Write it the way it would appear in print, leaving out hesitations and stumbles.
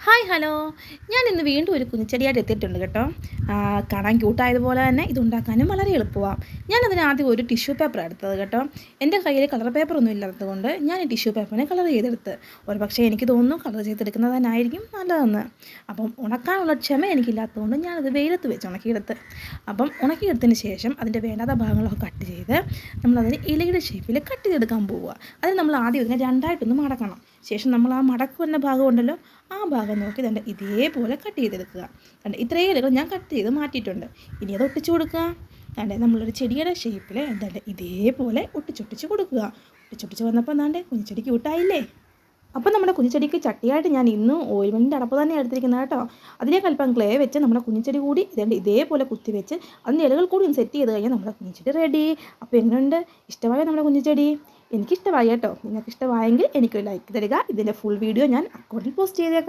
Hi hello, ഞാൻ ഇന്ന് വീണ്ടും ഒരു കുഞ്ഞിച്ചെടിയായിട്ട് എത്തിയിട്ടുണ്ട് കേട്ടോ. കാണാൻ ക്യൂട്ടായതുപോലെ തന്നെ ഇതുണ്ടാക്കാനും വളരെ എളുപ്പമാണ്. ഞാനതിന് ആദ്യം ഒരു ടിഷ്യൂ പേപ്പർ എടുത്തത് കേട്ടോ. എൻ്റെ കയ്യിൽ കളർ പേപ്പറൊന്നും ഇല്ലാത്തതുകൊണ്ട് ഞാൻ ഈ ടിഷ്യൂ പേപ്പറിനെ കളർ ചെയ്തെടുത്ത്. ഒരു പക്ഷേ എനിക്ക് തോന്നുന്നു കളർ ചെയ്തെടുക്കുന്നത് തന്നെയായിരിക്കും നല്ലതെന്ന്. അപ്പം ഉണക്കാനുള്ള ക്ഷമ എനിക്കില്ലാത്തതുകൊണ്ട് ഞാനത് വെയിലത്ത് വെച്ച് ഉണക്കിയെടുത്ത്. അപ്പം ഉണക്കിയെടുത്തതിന് ശേഷം അതിൻ്റെ വേണ്ടാത്ത ഭാഗങ്ങളൊക്കെ കട്ട് ചെയ്ത് നമ്മളതിന് ഇലയുടെ ഷേപ്പിൽ കട്ട് ചെയ്തെടുക്കാൻ പോവുക. അത് നമ്മൾ ആദ്യം ഇതിനെ രണ്ടായിട്ടൊന്ന് മടക്കണം. ശേഷം നമ്മൾ ആ മടക്ക് വരുന്ന ഭാഗം ഉണ്ടല്ലോ, ആ ഭാഗം നോക്കി തന്നെ ഇതേപോലെ കട്ട് ചെയ്തെടുക്കുക. കണ്ട് ഇത്രയും ഇലകൾ ഞാൻ കട്ട് ചെയ്ത് മാറ്റിയിട്ടുണ്ട്. ഇനി അത് ഒട്ടിച്ചു കൊടുക്കുക. കണ്ട് നമ്മളൊരു ചെടിയുടെ ഷേപ്പിൽ എന്താണ്ട് ഇതേപോലെ ഒട്ടിച്ചൊട്ടിച്ച് കൊടുക്കുക. ഒട്ടിച്ചൊട്ടിച്ച് വന്നപ്പോൾ എന്താണ്ട് കുഞ്ഞിച്ചെടിക്ക് കൂട്ടായില്ലേ. അപ്പോൾ നമ്മുടെ കുഞ്ഞിച്ചെടിക്ക് ചട്ടിയായിട്ട് ഞാൻ ഇന്ന് ഓയിൽമെൻറ്റിൻ്റെ അടപ്പ് തന്നെ എടുത്തിരിക്കുന്നത് കേട്ടോ. അതിലേക്ക് അല്പം ക്ലേ വെച്ച് നമ്മുടെ കുഞ്ഞിച്ചെടി കൂടി ഇതേപോലെ കുത്തി വെച്ച് അതിൻ്റെ ഇലകൾ കൂടി ഒന്ന് സെറ്റ് ചെയ്ത് കഴിഞ്ഞാൽ നമ്മുടെ കുഞ്ഞിച്ചെടി റെഡി. അപ്പോൾ എങ്ങനെയുണ്ട്, ഇഷ്ടമായ നമ്മുടെ കുഞ്ഞിച്ചെടി? എനിക്കിഷ്ടമായി കേട്ടോ. നിങ്ങൾക്ക് ഇഷ്ടമായെങ്കിൽ എനിക്കൊരു ലൈക്ക് തരിക. ഇതിൻ്റെ ഫുൾ വീഡിയോ ഞാൻ അക്കൗണ്ടിൽ പോസ്റ്റ് ചെയ്തേക്കാം.